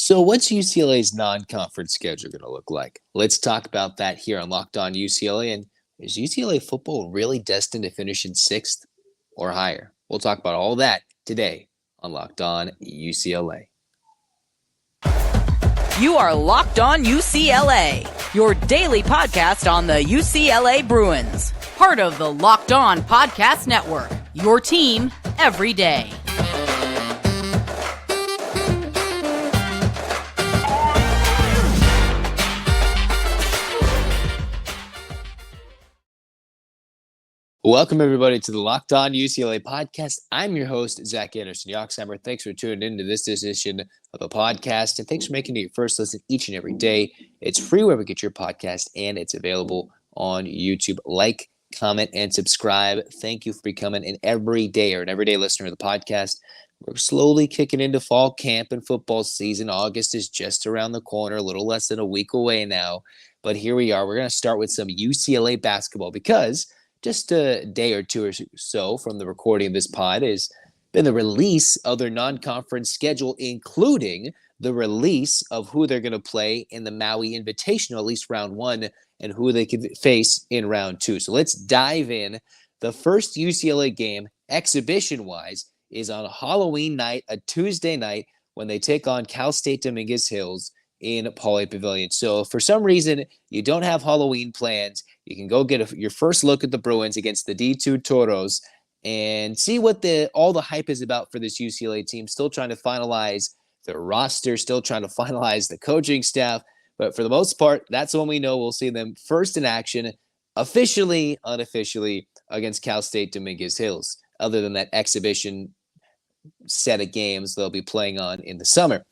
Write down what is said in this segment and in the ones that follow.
So, what's UCLA's non-conference schedule going to look like? Let's talk about that here on Locked On UCLA. And is UCLA football really destined to finish in sixth or higher? We'll talk about all that today on Locked On UCLA. You are Locked On UCLA, your daily podcast on the UCLA Bruins. Part of the Locked On Podcast Network, your team every day. Welcome, everybody, to the Locked On UCLA podcast. I'm your host, Zach Anderson-Yoxsimer. Thanks for tuning into this edition of the podcast, and thanks for making it your first listen each and every day. It's free wherever you get your podcast, and it's available on YouTube. Like, comment, and subscribe. Thank you for becoming an everyday listener of the podcast. We're slowly kicking into fall camp and football season. August is just around the corner, a little less than a week away now. But here we are. We're going to start with some UCLA basketball because just a day or two or so from the recording of this pod has been the release of their non-conference schedule, including the release of who they're going to play in the Maui Invitational, at least round one, and who they could face in round two. So let's dive in. The first UCLA game, exhibition-wise, is on Halloween night, a Tuesday night, when they take on Cal State Dominguez Hills in Pauley Pavilion. So if for some reason you don't have Halloween plans, you can go get your first look at the Bruins against the D2 Toros and see what all the hype is about for this UCLA team. Still trying to finalize their roster, still trying to finalize the coaching staff. But for the most part, that's when we know we'll see them first in action, officially, unofficially, against Cal State Dominguez Hills, other than that exhibition set of games they'll be playing on in the summer.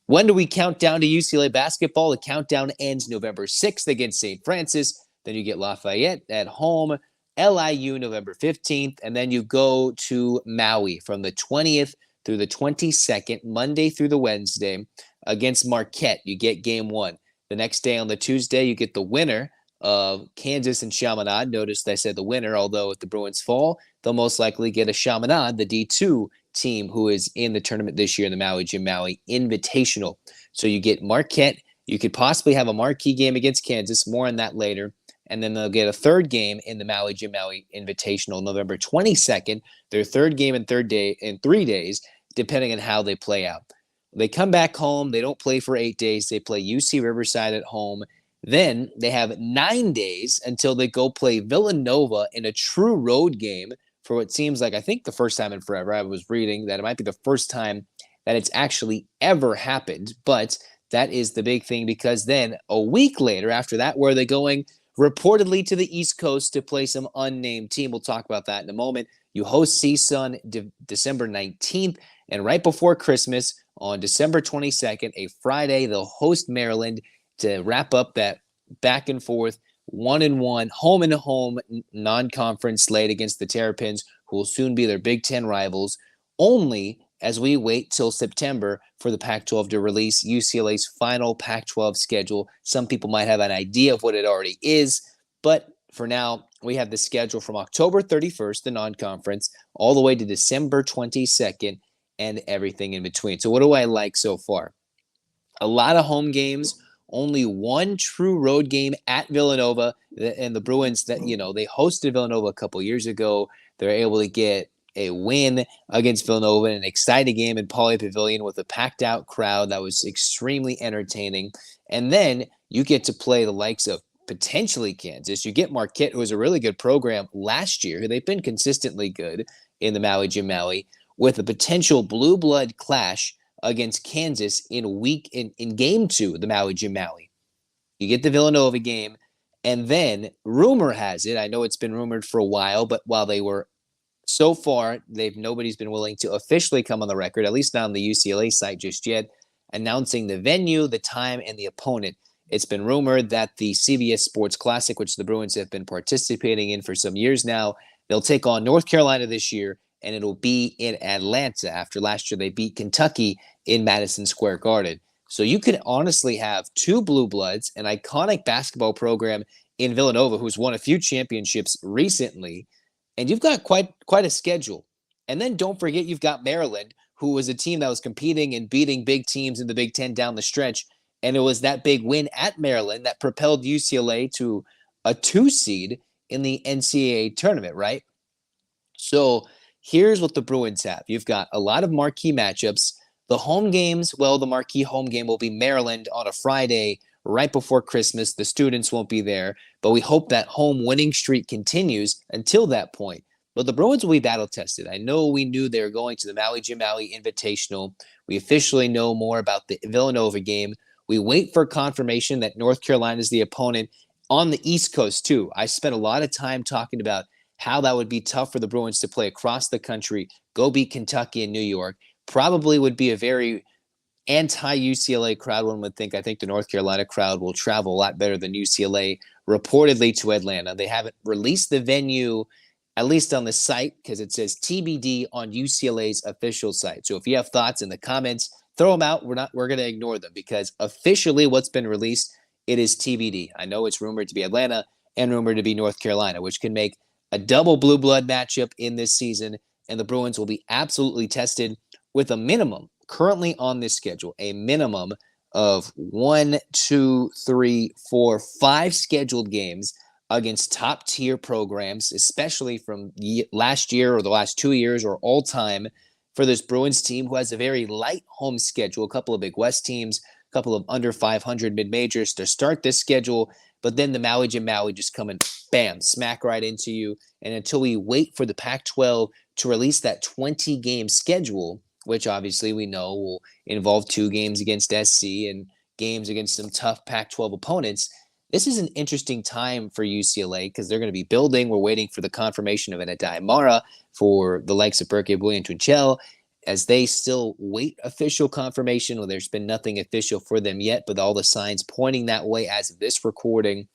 When do we count down to UCLA basketball? The countdown ends November 6th against St. Francis. Then you get Lafayette at home, LIU November 15th, and then you go to Maui from the 20th through the 22nd, Monday through the Wednesday, against Marquette. You get game one. The next day on the Tuesday, you get the winner of Kansas and Chaminade. Notice I said the winner, although if the Bruins fall, they'll most likely get a Chaminade, the D2 team who is in the tournament this year in the Maui Jim Maui Invitational. So you get Marquette. You could possibly have a marquee game against Kansas. More on that later. And then they'll get a third game in the Maui Jim Maui Invitational November 22nd. Their third game in 3 days, depending on how they play out. They come back home. They don't play for 8 days. They play UC Riverside at home. Then they have 9 days until they go play Villanova in a true road game for what seems like, I think, the first time in forever. I was reading that it might be the first time that it's actually ever happened. But that is the big thing, because then a week later, after that, where are they going? Reportedly to the East Coast to play some unnamed team. We'll talk about that in a moment. You host CSUN December 19th, and right before Christmas on December 22nd, a Friday, they'll host Maryland to wrap up that back and forth 1-1 home and home non-conference slate against the Terrapins, who will soon be their Big Ten rivals, only as we wait till September for the Pac-12 to release UCLA's final Pac-12 schedule. Some people might have an idea of what it already is, but for now, we have the schedule from October 31st, the non-conference, all the way to December 22nd, and everything in between. So what do I like so far? A lot of home games, only one true road game at Villanova, and the Bruins, that they hosted Villanova a couple years ago. They're able to get a win against Villanova, an exciting game in Pauley Pavilion with a packed-out crowd that was extremely entertaining. And then you get to play the likes of potentially Kansas. You get Marquette, who was a really good program last year. They've been consistently good in the Maui Jim Maui, with a potential blue blood clash against Kansas in game 2 of the Maui Jim Maui. You get the Villanova game, and then rumor has it, I know it's been rumored for a while, but while they were so far, nobody's been willing to officially come on the record, at least not on the UCLA site just yet, announcing the venue, the time, and the opponent. It's been rumored that the CBS Sports Classic, which the Bruins have been participating in for some years now, they'll take on North Carolina this year, and it'll be in Atlanta. After last year, they beat Kentucky in Madison Square Garden. So you could honestly have two blue bloods, an iconic basketball program in Villanova, who's won a few championships recently, and you've got quite a schedule. And then don't forget you've got Maryland, who was a team that was competing and beating big teams in the Big Ten down the stretch. And it was that big win at Maryland that propelled UCLA to a 2 seed in the NCAA tournament, right? So here's what the Bruins have. You've got a lot of marquee matchups. The home games, well, the marquee home game will be Maryland on a Friday right before Christmas. The students won't be there, but we hope that home winning streak continues until that point. But the Bruins will be battle tested. I know we knew they were going to the Maui Jim Maui Invitational. We officially know more about the Villanova game. We wait for confirmation that North Carolina is the opponent on the East Coast, too. I spent a lot of time talking about how that would be tough for the Bruins to play across the country, go beat Kentucky and New York. Probably would be a very anti-UCLA crowd, one would think. I think the North Carolina crowd will travel a lot better than UCLA, reportedly to Atlanta. They haven't released the venue, at least on the site, because it says TBD on UCLA's official site. So if you have thoughts in the comments, throw them out. We're going to ignore them because officially what's been released, it is TBD. I know it's rumored to be Atlanta and rumored to be North Carolina, which can make a double blue blood matchup in this season, and the Bruins will be absolutely tested with a minimum currently on this schedule, a minimum of 5 scheduled games against top tier programs, especially from last year or the last 2 years or all time for this Bruins team who has a very light home schedule, a couple of Big West teams, a couple of under 500 mid-majors to start this schedule. But then the Maui Jim Maui just come and bam, smack right into you. And until we wait for the Pac-12 to release that 20-game schedule, which obviously we know will involve 2 games against SC and games against some tough Pac-12 opponents, this is an interesting time for UCLA because they're going to be building. We're waiting for the confirmation of an Adai Mara for the likes of Berke Boy and Twinchell as they still wait official confirmation. Well, there's been nothing official for them yet, but all the signs pointing that way as of this recording.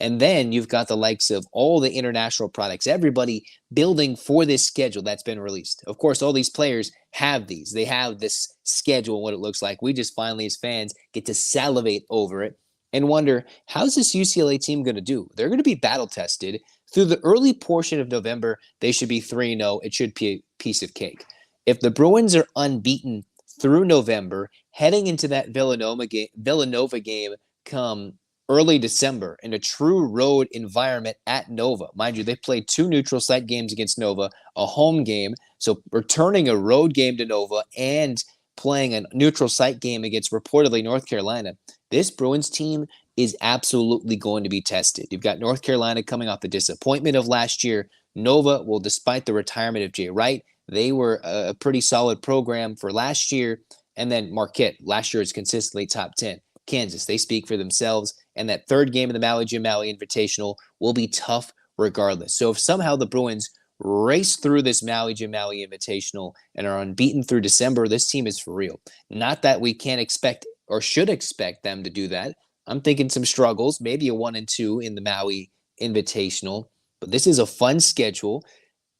And then you've got the likes of all the international products, everybody building for this schedule that's been released. Of course, all these players have these. They have this schedule, what it looks like. We just finally, as fans, get to salivate over it and wonder, how's this UCLA team going to do? They're going to be battle tested. Through the early portion of November, they should be 3-0. It should be a piece of cake. If the Bruins are unbeaten through November, heading into that Villanova game come early December in a true road environment at Nova. Mind you, they played 2 neutral site games against Nova, a home game. So returning a road game to Nova and playing a neutral site game against reportedly North Carolina, this Bruins team is absolutely going to be tested. You've got North Carolina coming off the disappointment of last year. Nova, well, despite the retirement of Jay Wright, they were a pretty solid program for last year. And then Marquette, last year is consistently top 10. Kansas, they speak for themselves. And that third game of the Maui Jim Maui Invitational will be tough regardless. So if somehow the Bruins race through this Maui Jim Maui Invitational and are unbeaten through December, this team is for real. Not that we can't expect or should expect them to do that. I'm thinking some struggles, maybe a 1-2 in the Maui Invitational. But this is a fun schedule.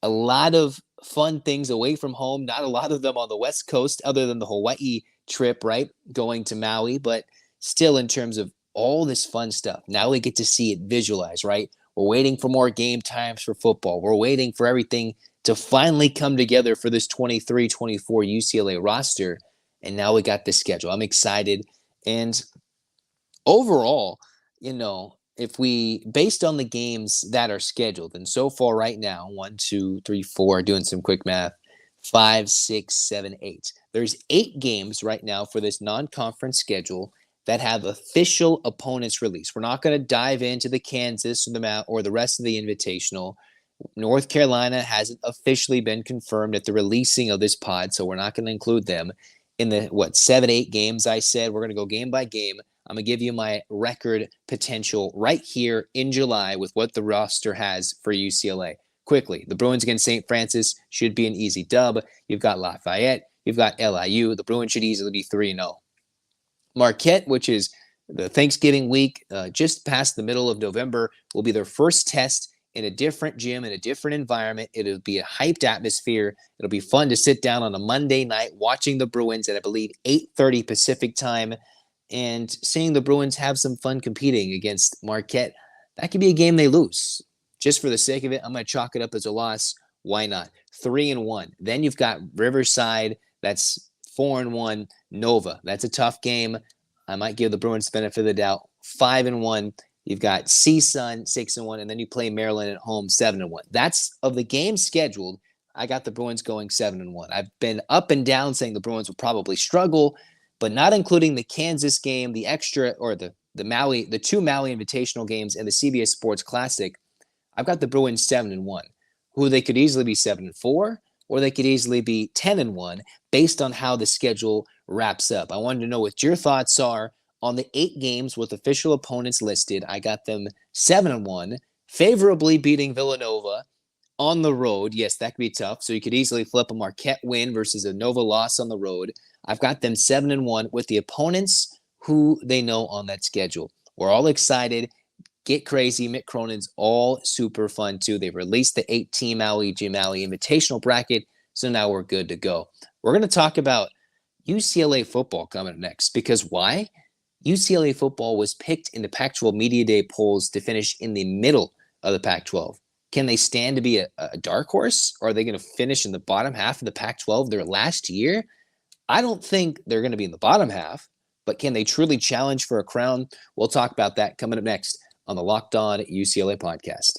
A lot of fun things away from home. Not a lot of them on the West Coast other than the Hawaii trip, right? Going to Maui. But still, in terms of all this fun stuff, now we get to see it visualized, right? We're waiting for more game times for football. We're waiting for everything to finally come together for this 23-24 UCLA roster. And now we got this schedule. I'm excited. And overall, if we, based on the games that are scheduled, and so far right now, 1, 2, 3, 4, doing some quick math, 5, 6, 7, 8. There's 8 games right now for this non-conference schedule that have official opponents released. We're not going to dive into the Kansas or the rest of the Invitational. North Carolina hasn't officially been confirmed at the releasing of this pod, so we're not going to include them. In the, 7, 8 games I said, we're going to go game by game. I'm going to give you my record potential right here in July with what the roster has for UCLA. Quickly, the Bruins against St. Francis should be an easy dub. You've got Lafayette. You've got LIU. The Bruins should easily be 3-0. Marquette, which is the Thanksgiving week, just past the middle of November, will be their first test in a different gym, in a different environment. It'll be a hyped atmosphere. It'll be fun to sit down on a Monday night watching the Bruins at, I believe, 8:30 Pacific time and seeing the Bruins have some fun competing against Marquette. That could be a game they lose. Just for the sake of it, I'm going to chalk it up as a loss. Why not? 3-1. Then you've got Riverside. That's 4-1. Nova, that's a tough game. I might give the Bruins the benefit of the doubt. 5-1. You've got CSUN 6-1, and then you play Maryland at home 7-1. That's of the games scheduled. I got the Bruins going 7-1. I've been up and down saying the Bruins will probably struggle, but not including the Kansas game, the extra or the two Maui Invitational games, and the CBS Sports Classic. I've got the Bruins 7-1, who they could easily be 7-4, or they could easily be 10-1 based on how the schedule wraps up. I wanted to know what your thoughts are on the 8 games with official opponents listed. I got them 7-1, favorably beating Villanova on the road. Yes, that could be tough. So you could easily flip a Marquette win versus a Nova loss on the road. I've got them 7-1 with the opponents who they know on that schedule. We're all excited. Get crazy. Mick Cronin's all super fun too. They've released the 8-team Maui Jim Maui Invitational bracket. So now we're good to go. We're going to talk about UCLA football coming up next, because why? UCLA football was picked in the Pac-12 Media Day polls to finish in the middle of the Pac-12. Can they stand to be a dark horse? Or are they going to finish in the bottom half of the Pac-12 their last year? I don't think they're going to be in the bottom half, but can they truly challenge for a crown? We'll talk about that coming up next on the Locked On UCLA podcast.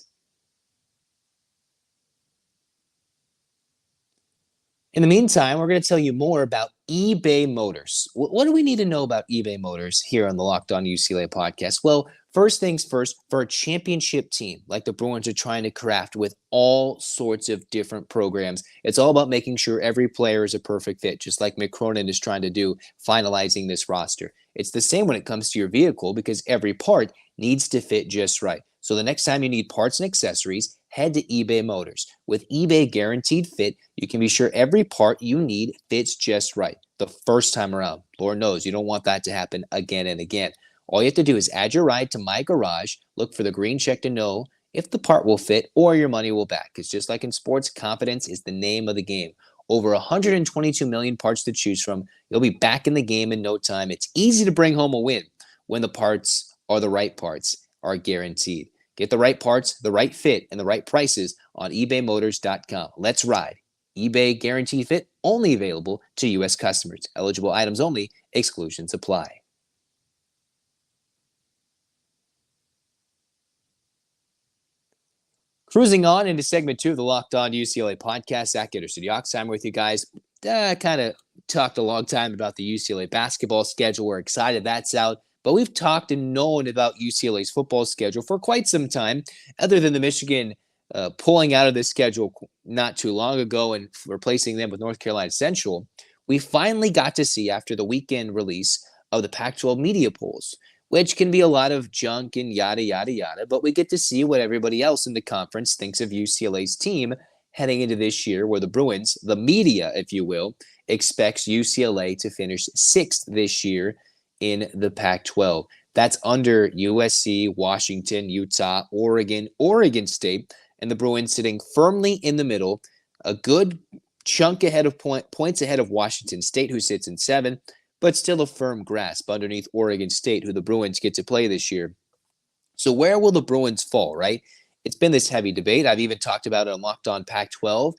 In the meantime, we're going to tell you more about eBay Motors. What do we need to know about eBay Motors here on the Locked On UCLA podcast? Well, first things first, for a championship team like the Bruins are trying to craft with all sorts of different programs, it's all about making sure every player is a perfect fit, just like Mick Cronin is trying to do, finalizing this roster. It's the same when it comes to your vehicle, because every part needs to fit just right. So the next time you need parts and accessories, head to eBay Motors. With eBay Guaranteed Fit, you can be sure every part you need fits just right the first time around. Lord knows you don't want that to happen again and again. All you have to do is add your ride to My Garage, look for the green check to know if the part will fit or your money will back. Because just like in sports, confidence is the name of the game. Over 122 million parts to choose from. You'll be back in the game in no time. It's easy to bring home a win when the parts are the right parts, are guaranteed. Get the right parts, the right fit, and the right prices on ebaymotors.com. Let's ride. eBay Guaranteed Fit, only available to U.S. customers. Eligible items only. Exclusions apply. Cruising on into segment 2 of the Locked On UCLA podcast. Zach Anderson-Yoxsimer with you guys. Kind of talked a long time about the UCLA basketball schedule. We're excited that's out. But we've talked and known about UCLA's football schedule for quite some time, other than the Michigan pulling out of this schedule not too long ago and replacing them with North Carolina Central. We finally got to see, after the weekend release of the Pac-12 media polls, which can be a lot of junk and yada, yada, yada, but we get to see what everybody else in the conference thinks of UCLA's team heading into this year, where the Bruins, the media, if you will, expects UCLA to finish 6th this year in the Pac-12. That's under USC, Washington, Utah, Oregon State, and the Bruins sitting firmly in the middle, a good chunk ahead of points ahead of Washington State, who sits in 7th, but still a firm grasp underneath Oregon State, who the Bruins get to play this year. So where will the Bruins fall, right? It's been this heavy debate. I've even talked about it on Locked On Pac-12.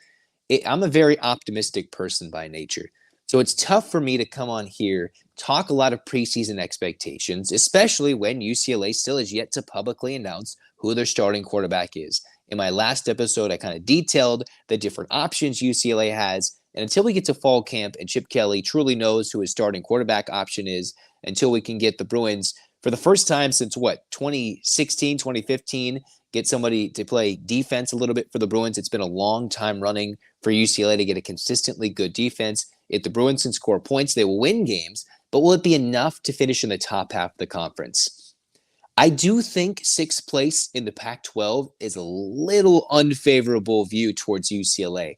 I'm a very optimistic person by nature. So it's tough for me to come on here, talk a lot of preseason expectations, especially when UCLA still has yet to publicly announce who their starting quarterback is. In my last episode, I kind of detailed the different options UCLA has. And until we get to fall camp and Chip Kelly truly knows who his starting quarterback option is, until we can get the Bruins, for the first time since 2016, 2015, get somebody to play defense a little bit for the Bruins. It's been a long time running for UCLA to get a consistently good defense. If the Bruins can score points, they will win games, but will it be enough to finish in the top half of the conference? I do think 6th place in the Pac-12 is a little unfavorable view towards UCLA.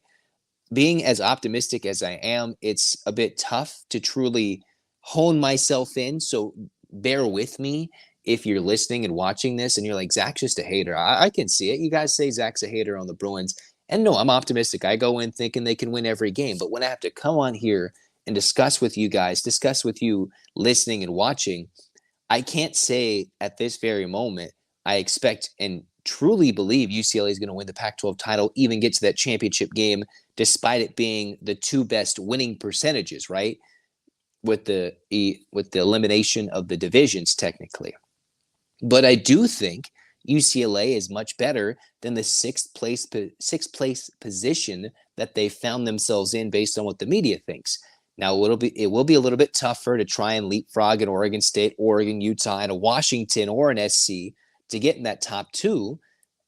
Being as optimistic as I am, it's a bit tough to truly hone myself in, so bear with me if you're listening and watching this and you're like, Zach's just a hater. I can see it. You guys say Zach's a hater on the Bruins. And no, I'm optimistic. I go in thinking they can win every game. But when I have to come on here and discuss with you guys, discuss with you listening and watching, I can't say at this very moment I expect and truly believe UCLA is going to win the Pac-12 title, even get to that championship game, despite it being the two best winning percentages, right? With the elimination of the divisions, technically. But I do think UCLA is much better than the sixth place position that they found themselves in based on what the media thinks. Now, it will be a little bit tougher to try and leapfrog an Oregon State, Oregon, Utah, and a Washington or an SC to get in that top two.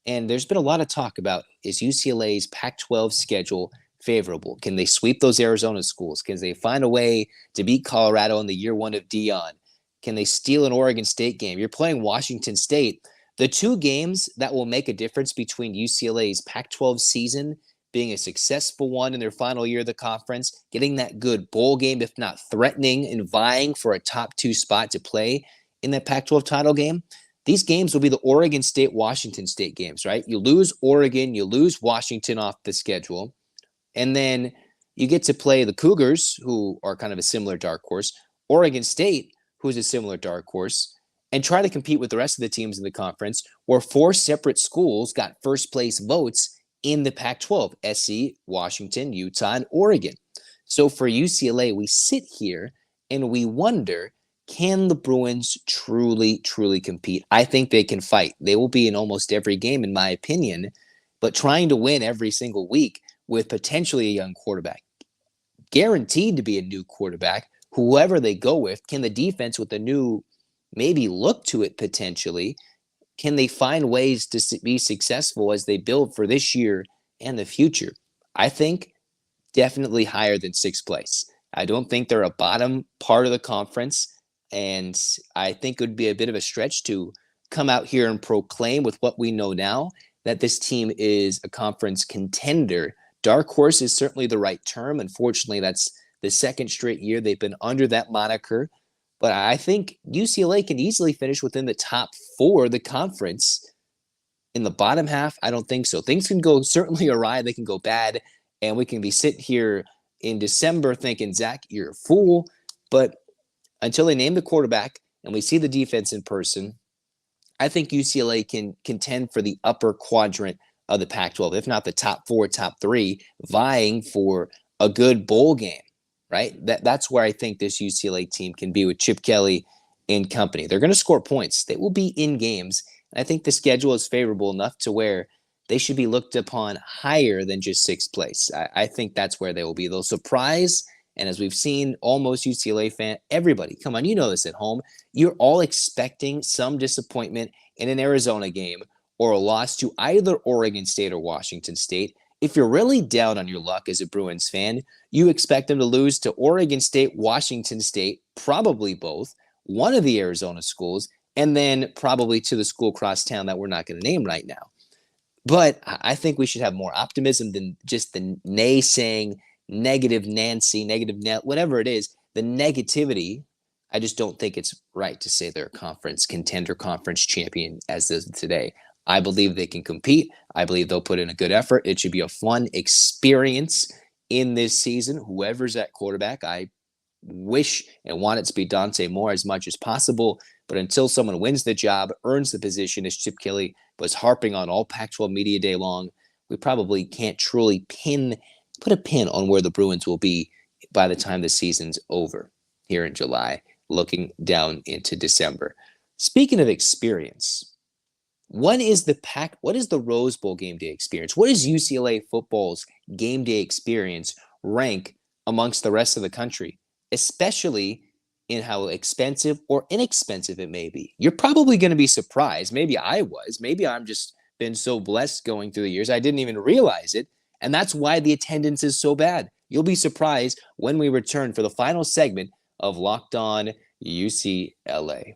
And there's been a lot of talk about, is UCLA's Pac-12 schedule favorable? Can they sweep those Arizona schools? Can they find a way to beat Colorado in the year one of Dion? Can they steal an Oregon State game? You're playing Washington State. The two games that will make a difference between UCLA's Pac-12 season being a successful one in their final year of the conference, getting that good bowl game, if not threatening and vying for a top two spot to play in that Pac-12 title game, these games will be the Oregon State, Washington State games, right? You lose Oregon, you lose Washington off the schedule, and then you get to play the Cougars, who are kind of a similar dark horse, Oregon State, who's a similar dark horse, and try to compete with the rest of the teams in the conference, where four separate schools got first place votes in the Pac-12, SC, Washington, Utah, and Oregon. So for UCLA, we sit here and we wonder, can the Bruins truly compete? I think they can fight. They will be in almost every game, in my opinion, but trying to win every single week with potentially a young quarterback, guaranteed to be a new quarterback, whoever they go with, can the defense with a new maybe look to it potentially, can they find ways to be successful as they build for this year and the future? I think definitely higher than sixth place. I don't think they're a bottom part of the conference, and I think it would be a bit of a stretch to come out here and proclaim with what we know now that this team is a conference contender. Dark horse is certainly the right term. Unfortunately, that's the second straight year they've been under that moniker. But I think UCLA can easily finish within the top four of the conference. In the bottom half, I don't think so. Things can go certainly awry. They can go bad. And we can be sitting here in December thinking, Zach, you're a fool. But until they name the quarterback and we see the defense in person, I think UCLA can contend for the upper quadrant of the Pac-12, if not the top four, top three, vying for a good bowl game. Right? That's where I think this UCLA team can be with Chip Kelly and company. They're going to score points. They will be in games. And I think the schedule is favorable enough to where they should be looked upon higher than just sixth place. I think that's where they will be. They'll surprise. And as we've seen, almost UCLA fan, everybody, come on, you know this at home. You're all expecting some disappointment in an Arizona game or a loss to either Oregon State or Washington State. If you're really down on your luck as a Bruins fan, you expect them to lose to Oregon State, Washington State, probably both, one of the Arizona schools, and then probably to the school across town that we're not going to name right now. But I think we should have more optimism than just the naysaying, negative Nancy, negative Nat, whatever it is, the negativity. I just don't think it's right to say they're a conference contender, conference champion as is today. I believe they can compete. I believe they'll put in a good effort. It should be a fun experience in this season. Whoever's at quarterback, I wish and want it to be Dante Moore as much as possible. But until someone wins the job, earns the position, as Chip Kelly was harping on all Pac-12 media day long, we probably can't truly put a pin on where the Bruins will be by the time the season's over here in July, looking down into December. Speaking of experience, what is the Rose Bowl game day experience? What does UCLA football's game day experience rank amongst the rest of the country, especially in how expensive or inexpensive it may be? You're probably going to be surprised. Maybe I was. Maybe I'm just been so blessed going through the years. I didn't even realize it. And that's why the attendance is so bad. You'll be surprised when we return for the final segment of Locked On UCLA.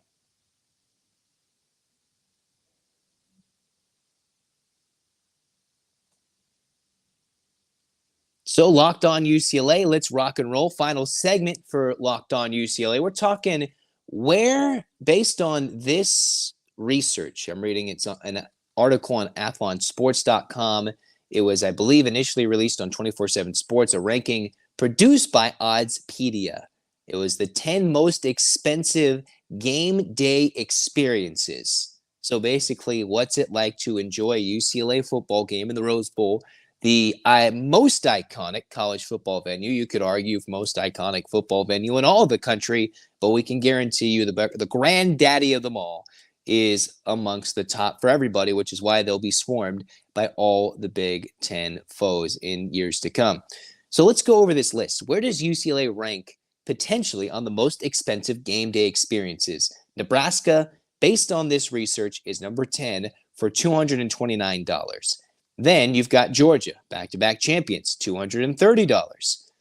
So Locked On UCLA, let's rock and roll. Final segment for Locked On UCLA. We're talking where, based on this research, I'm reading it's an article on athlonsports.com. It was, I believe, initially released on 24/7 Sports, a ranking produced by Oddspedia. It was the 10 most expensive game day experiences. So basically, what's it like to enjoy a UCLA football game in the Rose Bowl, the most iconic college football venue? You could argue most iconic football venue in all the country, but we can guarantee you the granddaddy of them all is amongst the top for everybody, which is why they'll be swarmed by all the Big Ten foes in years to come. So let's go over this list. Where does UCLA rank potentially on the most expensive game day experiences? Nebraska, based on this research, is number 10 for $229. Then you've got Georgia, back-to-back champions, $230.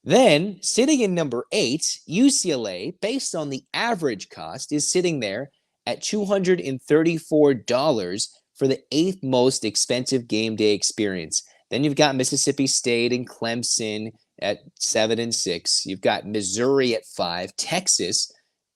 Then, sitting in number 8, UCLA, based on the average cost, is sitting there at $234 for the 8th most expensive game day experience. Then you've got Mississippi State and Clemson at 7 and 6. You've got Missouri at 5, Texas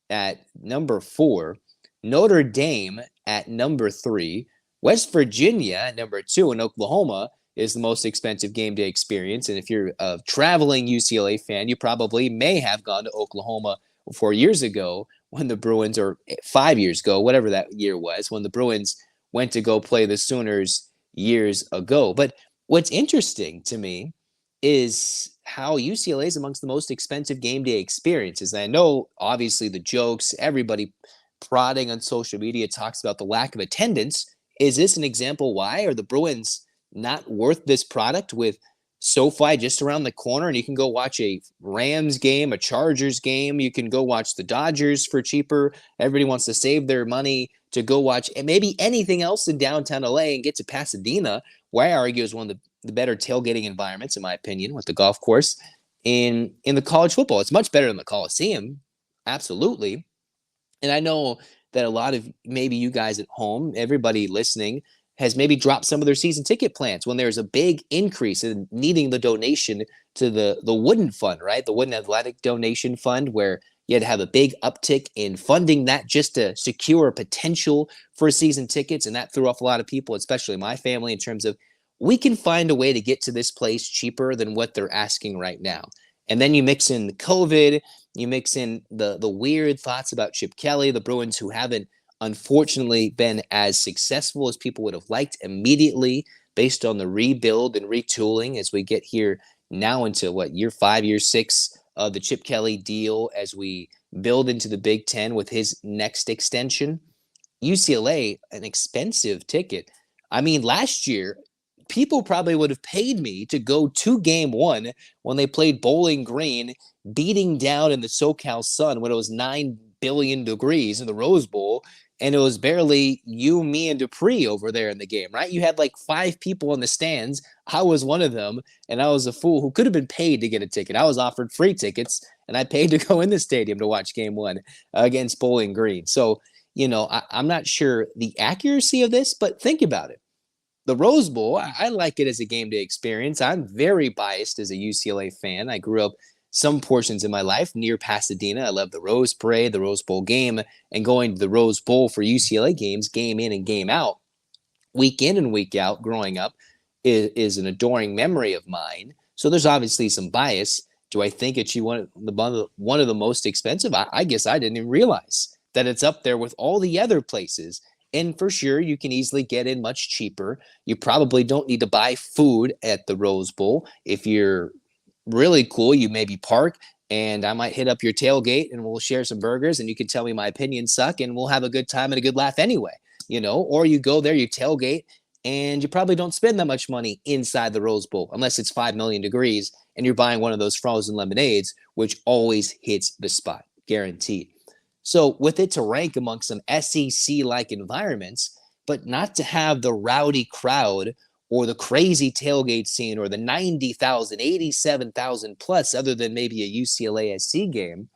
at number 4, Notre Dame at number 3, West Virginia at number 2, and Oklahoma is the most expensive game day experience. And if you're a traveling UCLA fan, you probably may have gone to Oklahoma 4 years ago when the Bruins, or 5 years ago, whatever that year was, when the Bruins went to go play the Sooners years ago. But what's interesting to me is how UCLA is amongst the most expensive game day experiences. And I know, obviously, the jokes, everybody prodding on social media talks about the lack of attendance. Is this an example why? Are the Bruins not worth this product with SoFi just around the corner, and you can go watch a Rams game, a Chargers game? You can go watch the Dodgers for cheaper. Everybody wants to save their money to go watch maybe anything else in downtown LA and get to Pasadena, where I argue is one of the better tailgating environments, in my opinion, with the golf course in the college football. It's much better than the Coliseum, absolutely. And I know that a lot of maybe you guys at home, everybody listening, has maybe dropped some of their season ticket plans when there's a big increase in needing the donation to the Wooden Fund, right? The Wooden Athletic Donation Fund, where you had to have a big uptick in funding that just to secure potential for season tickets. And that threw off a lot of people, especially my family, in terms of, we can find a way to get to this place cheaper than what they're asking right now. And then you mix in the COVID, you mix in the weird thoughts about Chip Kelly, the Bruins, who haven't unfortunately been as successful as people would have liked immediately based on the rebuild and retooling as we get here now into year 5, year 6 of the Chip Kelly deal, as we build into the Big Ten with his next extension. UCLA, an expensive ticket. I mean, last year, people probably would have paid me to go to game 1 when they played Bowling Green, beating down in the SoCal sun when it was 9 billion degrees in the Rose Bowl. And it was barely you, me, and Dupree over there in the game, right? You had like 5 people in the stands. I was one of them, and I was a fool who could have been paid to get a ticket. I was offered free tickets, and I paid to go in the stadium to watch game 1 against Bowling Green. So, I'm not sure the accuracy of this, but think about it. The Rose Bowl, I like it as a game day experience. I'm very biased as a UCLA fan. I grew up some portions of my life near Pasadena. I love the Rose Parade, the Rose Bowl game, and going to the Rose Bowl for UCLA games, game in and game out, week in and week out, growing up, is an adoring memory of mine. So there's obviously some bias. Do I think it's one of the most expensive? I guess I didn't even realize that it's up there with all the other places. And for sure, you can easily get in much cheaper. You probably don't need to buy food at the Rose Bowl. If you're really cool, you maybe park, and I might hit up your tailgate and we'll share some burgers, and you can tell me my opinions suck, and we'll have a good time and a good laugh anyway, or you go there, you tailgate, and you probably don't spend that much money inside the Rose Bowl unless it's 5 million degrees and you're buying one of those frozen lemonades, which always hits the spot, guaranteed. So with it to rank amongst some SEC-like environments, but not to have the rowdy crowd or the crazy tailgate scene or the 90,000, 87,000 plus, other than maybe a UCLA SC game,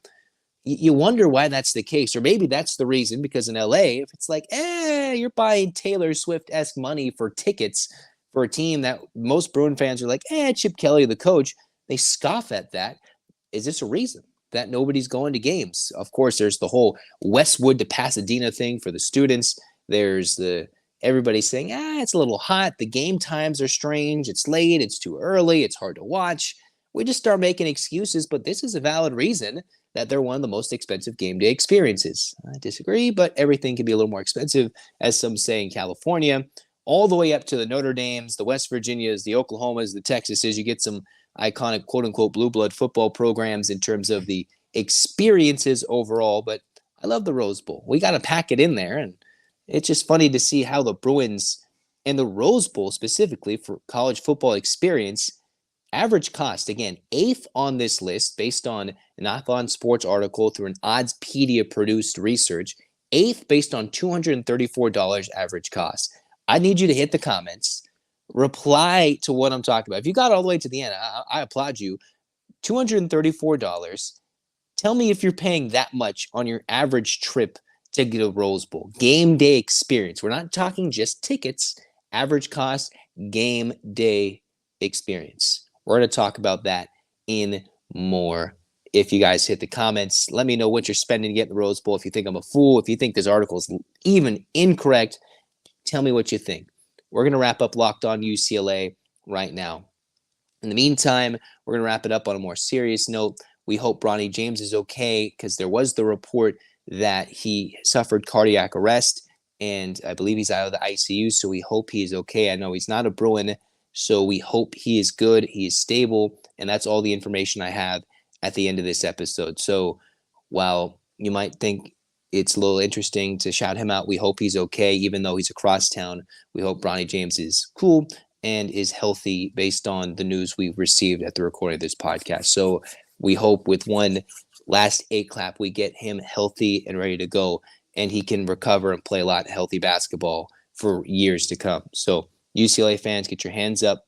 you wonder why that's the case. Or maybe that's the reason, because in LA, if it's like, you're buying Taylor Swift-esque money for tickets for a team that most Bruin fans are like, Chip Kelly, the coach, they scoff at that. Is this a reason that nobody's going to games? Of course, there's the whole Westwood to Pasadena thing for the students. There's everybody's saying, it's a little hot. The game times are strange. It's late. It's too early. It's hard to watch. We just start making excuses, but this is a valid reason that they're one of the most expensive game day experiences. I disagree, but everything can be a little more expensive, as some say in California, all the way up to the Notre Dames, the West Virginias, the Oklahomas, the Texases. You get some iconic quote-unquote blue blood football programs in terms of the experiences overall, but I love the Rose Bowl. We got to pack it in there, and it's just funny to see how the Bruins and the Rose Bowl specifically for college football experience, average cost, again, 8th on this list based on an Athlon Sports article through an Oddspedia-produced research, 8th based on $234 average cost. I need you to hit the comments, reply to what I'm talking about. If you got all the way to the end, I applaud you. $234. Tell me if you're paying that much on your average trip to get a Rose Bowl. Game day experience. We're not talking just tickets. Average cost, game day experience. We're going to talk about that in more. If you guys hit the comments, let me know what you're spending to get the Rose Bowl. If you think I'm a fool, if you think this article is even incorrect, tell me what you think. We're going to wrap up Locked On UCLA right now. In the meantime, we're going to wrap it up on a more serious note. We hope Bronny James is okay, because there was the report that he suffered cardiac arrest, and I believe he's out of the ICU, so we hope he is okay. I know he's not a Bruin, so we hope he is good, he is stable, and that's all the information I have at the end of this episode. So while you might think it's a little interesting to shout him out, we hope he's okay, even though he's across town. We hope Bronny James is cool and is healthy based on the news we've received at the recording of this podcast. So we hope with one last 8 clap, we get him healthy and ready to go, and he can recover and play a lot of healthy basketball for years to come. So UCLA fans, get your hands up.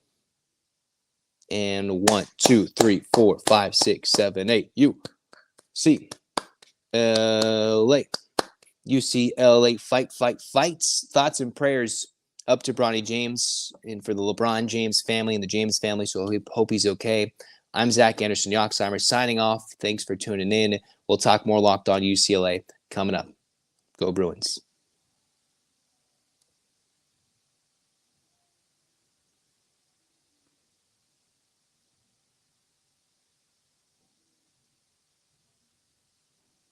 And 1, 2, 3, 4, 5, 6, 7, 8. UCLA. UCLA fights. Thoughts and prayers up to Bronny James and for the LeBron James family and the James family. So I hope he's okay. I'm Zach Anderson-Yoxsimer signing off. Thanks for tuning in. We'll talk more Locked On UCLA coming up. Go Bruins.